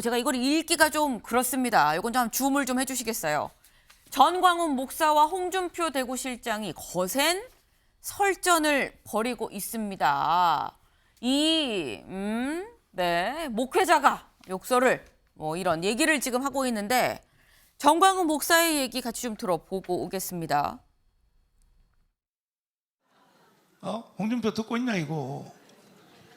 제가 이걸 읽기가 좀 그렇습니다. 이건 좀 줌을 좀 해주시겠어요? 전광훈 목사와 홍준표 대구실장이 거센 설전을 벌이고 있습니다. 네, 목회자가 욕설을 이런 얘기를 지금 하고 있는데 전광훈 목사의 얘기 같이 좀 들어보고 오겠습니다. 홍준표 듣고 있냐 이거.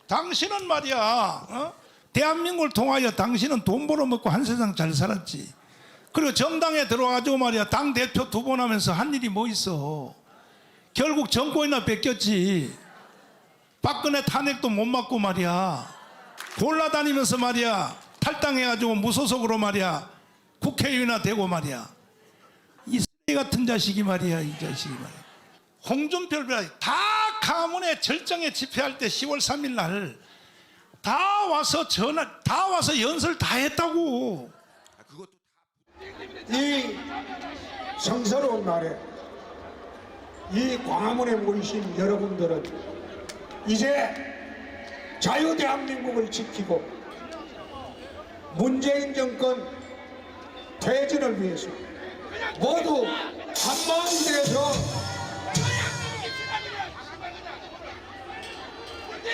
당신은 말이야 대한민국을 통하여 당신은 돈 벌어먹고 한 세상 잘 살았지. 그리고 정당에 들어와가지고 말이야 당대표 2번 하면서 한 일이 뭐 있어. 결국 정권이나 뺏겼지. 박근혜 탄핵도 못 맞고 말이야 골라다니면서 말이야 탈당해가지고 무소속으로 말이야 국회의원이나 되고 말이야. 이 쓰레기 같은 자식이 말이야. 이 자식이 말이야. 홍준표를 다 가문의 절정에 집회할 때 10월 3일 날 다 와서 다 와서 연설 다 했다고. 이 성스러운 날에 이 광화문에 모이신 여러분들은 이제 자유대한민국을 지키고 문재인 정권 퇴진을 위해서 모두 한마음이 되어서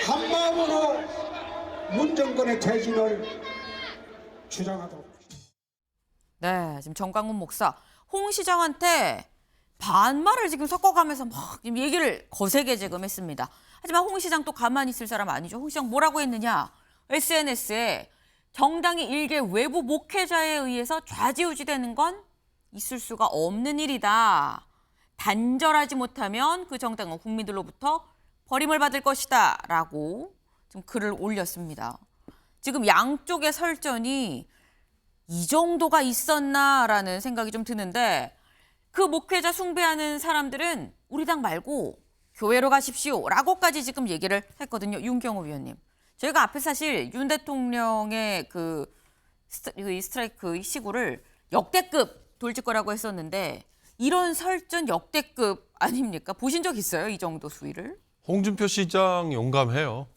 한마음으로 문 정권의 퇴진을 주장하도록 하겠습니다. 네, 지금 전광훈 목사 홍 시장한테 반말을 지금 섞어가면서 막 지금 얘기를 거세게 지금 했습니다. 하지만 홍 시장 또 가만히 있을 사람 아니죠. 홍 시장 뭐라고 했느냐? SNS에 정당이 일개 외부 목회자에 의해서 좌지우지되는 건 있을 수가 없는 일이다. 단절하지 못하면 그 정당은 국민들로부터 버림을 받을 것이다. 라고 좀 글을 올렸습니다. 지금 양쪽의 설전이 이 정도가 있었나라는 생각이 좀 드는데 그 목회자 숭배하는 사람들은 우리 당 말고 교회로 가십시오 라고까지 지금 얘기를 했거든요. 윤경호 위원님. 저희가 앞에 사실 윤 대통령의 그 스트라이크 시구를 역대급 돌질 거라고 했었는데 이런 설전 역대급 아닙니까? 보신 적 있어요? 이 정도 수위를? 홍준표 시장 용감해요.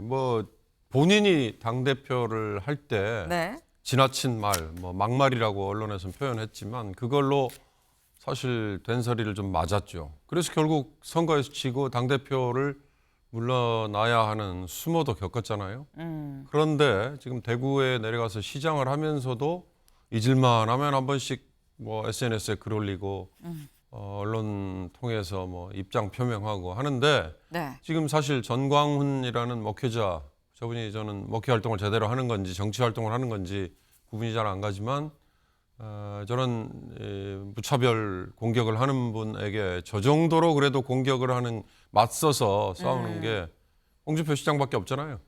뭐 본인이 당대표를 할 때 네. 지나친 말, 뭐 막말이라고 언론에서는 표현했지만 그걸로 사실 된소리를 좀 맞았죠. 그래서 결국 선거에서 지고 당대표를 물러나야 하는 수모도 겪었잖아요. 그런데 지금 대구에 내려가서 시장을 하면서도 잊을만 하면 한 번씩 뭐 SNS에 글 올리고 언론 통해서 뭐 입장 표명하고 하는데 네. 지금 사실 전광훈이라는 목회자 저분이 저는 목회 활동을 제대로 하는 건지 정치 활동을 하는 건지 구분이 잘 안 가지만 저런 무차별 공격을 하는 분에게 저 정도로 그래도 공격을 하는 맞서서 싸우는 게 홍준표 시장밖에 없잖아요.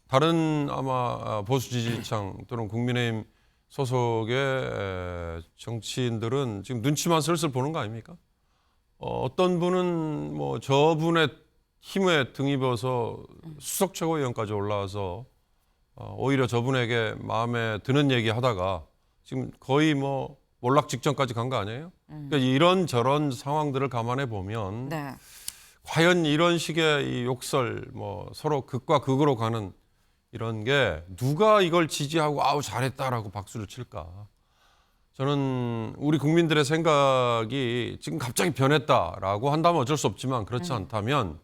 다른 아마 보수 지지층 또는 국민의힘 소속의 정치인들은 지금 눈치만 슬슬 보는 거 아닙니까? 어떤 분은 뭐 저분의 힘에 등입어서 수석 최고위원까지 올라와서 오히려 저분에게 마음에 드는 얘기 하다가 지금 거의 뭐 몰락 직전까지 간 거 아니에요? 그러니까 이런 저런 상황들을 감안해 보면 네. 과연 이런 식의 이 욕설 뭐 서로 극과 극으로 가는 이런 게 누가 이걸 지지하고 아우 잘했다라고 박수를 칠까? 저는 우리 국민들의 생각이 지금 갑자기 변했다라고 한다면 어쩔 수 없지만 그렇지 않다면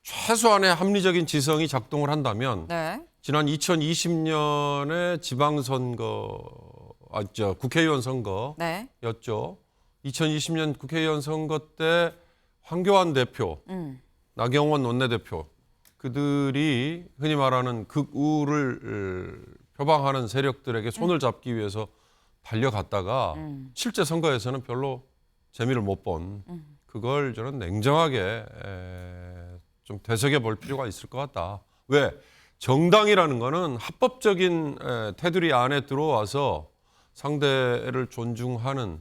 최소한의 합리적인 지성이 작동을 한다면 네. 지난 2020년에 지방선거, 국회의원 선거였죠. 네. 2020년 국회의원 선거 때 황교안 대표, 나경원 원내대표 그들이 흔히 말하는 극우를 표방하는 세력들에게 손을 잡기 위해서 달려갔다가 실제 선거에서는 별로 재미를 못 본 그걸 저는 냉정하게 좀 되새겨 볼 필요가 있을 것 같다. 왜? 정당이라는 거는 합법적인 테두리 안에 들어와서 상대를 존중하는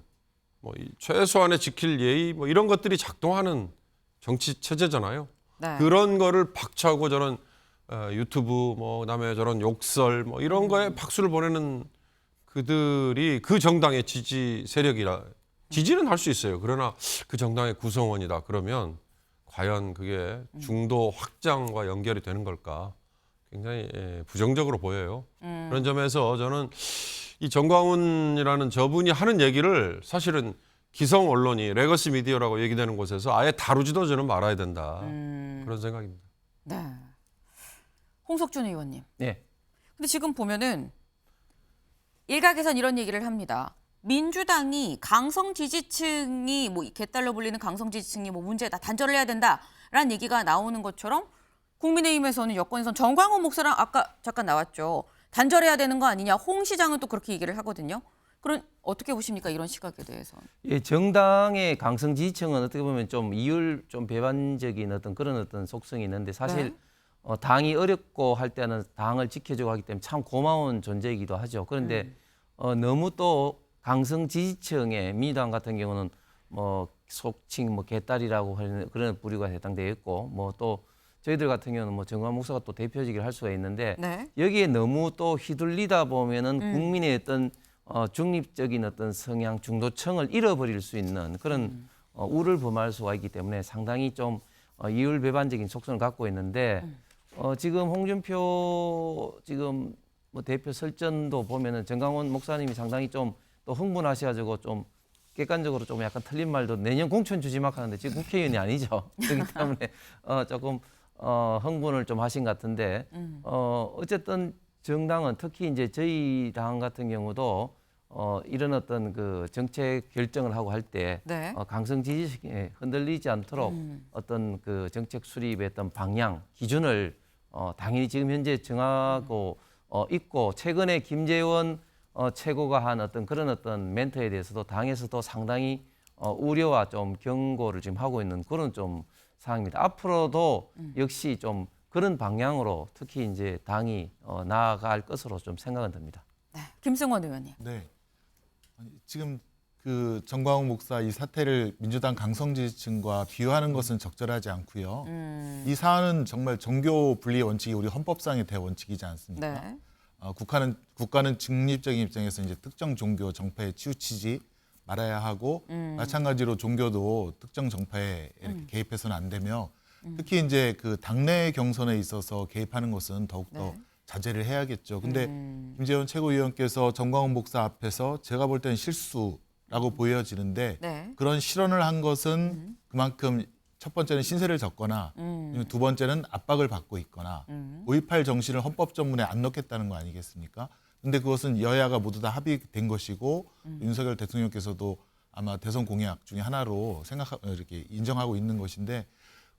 뭐 최소한의 지킬 예의 뭐 이런 것들이 작동하는 정치 체제잖아요. 네. 그런 거를 박차고 저런 유튜브 뭐 그다음에 저런 욕설 뭐 이런 거에 박수를 보내는 그들이 그 정당의 지지 세력이라 지지는 할 수 있어요. 그러나 그 정당의 구성원이다. 그러면 과연 그게 중도 확장과 연결이 되는 걸까? 굉장히 부정적으로 보여요. 그런 점에서 저는 이 정광훈이라는 저분이 하는 얘기를 사실은 기성 언론이 레거시 미디어라고 얘기되는 곳에서 아예 다루지도 저는 말아야 된다. 그런 생각입니다. 네. 홍석준 의원님. 네. 근데 지금 보면은 일각에선 이런 얘기를 합니다. 민주당이 강성 지지층이 뭐 개딸로 불리는 강성 지지층이 뭐 문제다, 단절을 해야 된다라는 얘기가 나오는 것처럼 국민의힘에서는 여권에서는 정광훈 목사랑 아까 잠깐 나왔죠. 단절해야 되는 거 아니냐. 홍 시장은 또 그렇게 얘기를 하거든요. 그럼 어떻게 보십니까? 이런 시각에 대해서. 예, 정당의 강성 지지층은 어떻게 보면 좀 이율 좀 배반적인 어떤 그런 어떤 속성이 있는데 사실 네. 당이 어렵고 할 때는 당을 지켜주고 하기 때문에 참 고마운 존재이기도 하죠. 그런데 너무 또 강성 지지층의 민주당 같은 경우는 뭐 속칭 뭐 개딸이라고 하는 그런 부류가 해당되어 있고 뭐 또 저희들 같은 경우는 뭐 정광훈 목사가 또 대표직을 할 수가 있는데 네. 여기에 너무 또 휘둘리다 보면은 국민의 어떤 중립적인 어떤 성향 중도층을 잃어버릴 수 있는 그런 우를 범할 수가 있기 때문에 상당히 좀 이율 배반적인 속성을 갖고 있는데 지금 홍준표 지금 뭐 대표 설전도 보면은 정광훈 목사님이 상당히 좀 또 흥분하셔가지고 좀 객관적으로 좀 약간 틀린 말도 내년 공천 주지 막 하는데 지금 국회의원이 아니죠. 그렇기 때문에 조금 흥분을 좀 하신 것 같은데 어쨌든 정당은 특히 이제 저희 당 같은 경우도 이런 어떤 그 정책 결정을 하고 할 때 네. 강성 지지층에 흔들리지 않도록 어떤 그 정책 수립의 어떤 방향 기준을 당연히 지금 현재 정하고 있고 최근에 김재원 최고가 한 어떤 그런 어떤 멘트에 대해서도 당에서도 상당히 우려와 좀 경고를 지금 하고 있는 그런 좀 상황입니다. 앞으로도 역시 좀 그런 방향으로 특히 이제 당이 나아갈 것으로 좀 생각은 듭니다. 네. 김승원 의원님. 네. 아니, 지금 그 정광훈 목사 이 사태를 민주당 강성 지지층과 비유하는 것은 적절하지 않고요. 이 사안은 정말 종교 분리 원칙이 우리 헌법상의 대원칙이지 않습니까? 네. 국가는 중립적인 입장에서 이제 특정 종교 정파에 치우치지 말아야 하고 마찬가지로 종교도 특정 정파에 이렇게 개입해서는 안 되며 특히 이제 그 당내 경선에 있어서 개입하는 것은 더욱더 네. 자제를 해야겠죠. 근데 김재원 최고위원께서 정광훈 목사 앞에서 제가 볼 때는 실수라고 보여지는데 네. 그런 실언을 한 것은 그만큼 첫 번째는 신세를 졌거나 두 번째는 압박을 받고 있거나 5.18 정신을 헌법 전문에 안 넣겠다는 거 아니겠습니까? 근데 그것은 여야가 모두 다 합의된 것이고 윤석열 대통령께서도 아마 대선 공약 중에 하나로 이렇게 인정하고 있는 것인데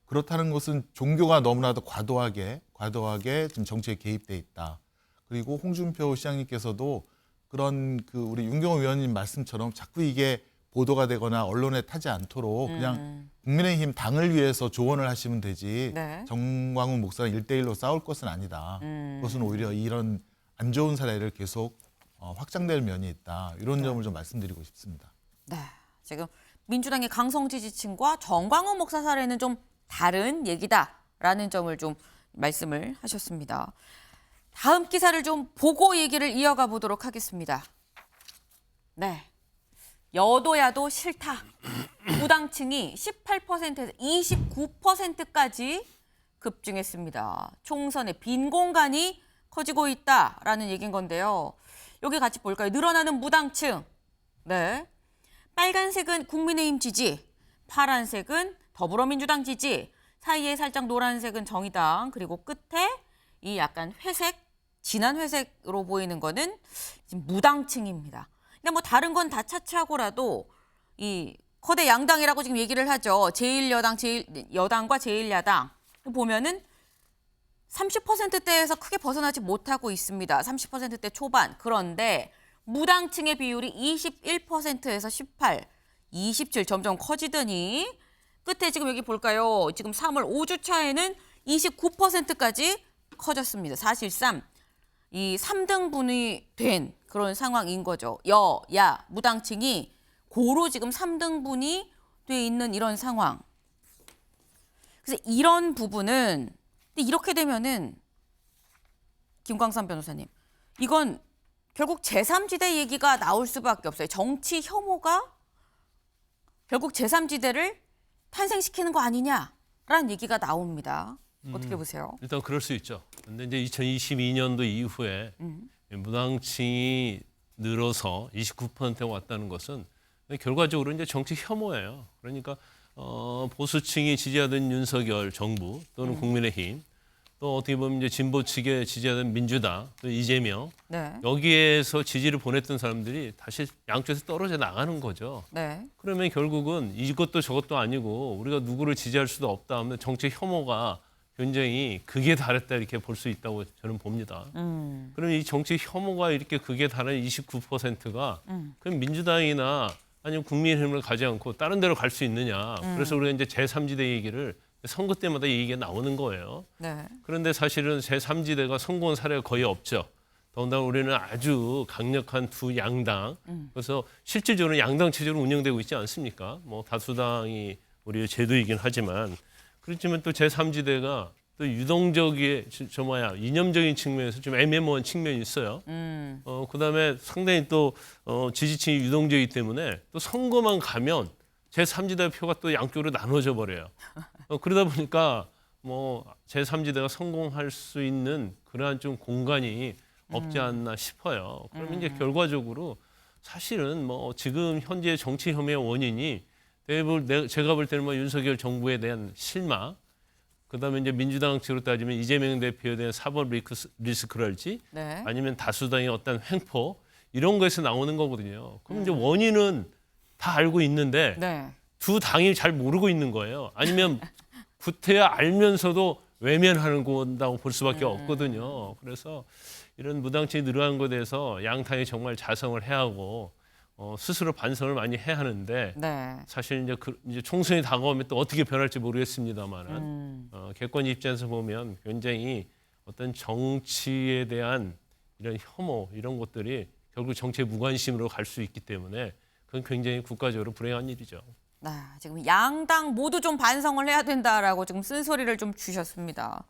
그렇다는 것은 종교가 너무나도 과도하게 지금 정치에 개입돼 있다. 그리고 홍준표 시장님께서도 그런 그 우리 윤경호 위원님 말씀처럼 자꾸 이게 보도가 되거나 언론에 타지 않도록 그냥 국민의힘 당을 위해서 조언을 하시면 되지 네. 정광훈 목사랑 1대1로 싸울 것은 아니다. 그것은 오히려 이런 안 좋은 사례를 계속 확장될 면이 있다. 이런 점을 좀 말씀드리고 싶습니다. 네. 지금 민주당의 강성 지지층과 정광훈 목사 사례는 좀 다른 얘기다라는 점을 좀 말씀을 하셨습니다. 다음 기사를 좀 보고 얘기를 이어가 보도록 하겠습니다. 네. 여도야도 싫다. 무당층이 18%에서 29%까지 급증했습니다. 총선에 빈 공간이 커지고 있다라는 얘기인 건데요. 여기 같이 볼까요? 늘어나는 무당층. 네. 빨간색은 국민의힘 지지, 파란색은 더불어민주당 지지, 사이에 살짝 노란색은 정의당, 그리고 끝에 이 약간 회색, 진한 회색으로 보이는 거는 지금 무당층입니다. 근데 뭐 다른 건 다 차치하고라도 이 거대 양당이라고 지금 얘기를 하죠. 여당과 제1야당 보면은 30%대에서 크게 벗어나지 못하고 있습니다. 30%대 초반. 그런데 무당층의 비율이 21%에서 18, 27 점점 커지더니 끝에 지금 여기 볼까요? 지금 3월 5주 차에는 29%까지 커졌습니다. 사실상 이 3등분이 된 그런 상황인 거죠. 야, 무당층이 고루 지금 3등분이 돼 있는 이런 상황. 그래서 이런 부분은 근데 이렇게 되면은 김광삼 변호사님, 이건 결국 제3지대 얘기가 나올 수밖에 없어요. 정치 혐오가 결국 제3지대를 탄생시키는 거 아니냐라는 얘기가 나옵니다. 어떻게 보세요? 일단 그럴 수 있죠. 근데 이제 2022년도 이후에 무당층이 늘어서 29%가 왔다는 것은 결과적으로 이제 정치 혐오예요. 그러니까 보수층이 지지하던 윤석열 정부 또는 국민의힘 또 어떻게 보면 이제 진보 측에 지지하던 민주당 또 이재명 네. 여기에서 지지를 보냈던 사람들이 다시 양쪽에서 떨어져 나가는 거죠. 네. 그러면 결국은 이것도 저것도 아니고 우리가 누구를 지지할 수도 없다 하면 정치 혐오가 굉장히 극에 달했다 이렇게 볼 수 있다고 저는 봅니다. 그럼 이 정치 혐오가 이렇게 극에 달한 29%가 그럼 민주당이나 아니면 국민의힘을 가지 않고 다른 데로 갈 수 있느냐. 그래서 우리가 이제 제3지대 얘기를 선거 때마다 이 얘기가 나오는 거예요. 네. 그런데 사실은 제3지대가 성공한 사례가 거의 없죠. 더군다나 우리는 아주 강력한 두 양당, 그래서 실질적으로 양당 체제로 운영되고 있지 않습니까? 뭐 다수당이 우리의 제도이긴 하지만 그렇지만 또 제3지대가 또 유동적인 이념적인 측면에서 좀 애매모호한 측면이 있어요. 그다음에 상당히 또 지지층이 유동적이기 때문에 또 선거만 가면 제3지대 표가 또 양쪽으로 나눠져 버려요. 그러다 보니까 뭐 제3지대가 성공할 수 있는 그러한 좀 공간이 없지 않나 싶어요. 그러면 이제 결과적으로 사실은 뭐 지금 현재 정치 혐오의 원인이 대부분 제가 볼 때는 뭐 윤석열 정부에 대한 실망, 그다음에 이제 민주당 측으로 따지면 이재명 대표에 대한 사법 리스크랄지, 네. 아니면 다수당의 어떤 횡포 이런 거에서 나오는 거거든요. 그럼 이제 원인은 다 알고 있는데 네. 두 당이 잘 모르고 있는 거예요. 아니면 구태야 알면서도 외면하는 건다고 볼 수밖에 없거든요. 그래서 이런 무당층이 늘어난 것에 대해서 양당이 정말 자성을 해야 하고 스스로 반성을 많이 해야 하는데 네. 사실 이제 총선이 다가오면 또 어떻게 변할지 모르겠습니다만은 객관 입장에서 보면 굉장히 어떤 정치에 대한 이런 혐오 이런 것들이 결국 정치의 무관심으로 갈 수 있기 때문에 그건 굉장히 국가적으로 불행한 일이죠. 지금 양당 모두 좀 반성을 해야 된다라고 지금 쓴소리를 좀 주셨습니다.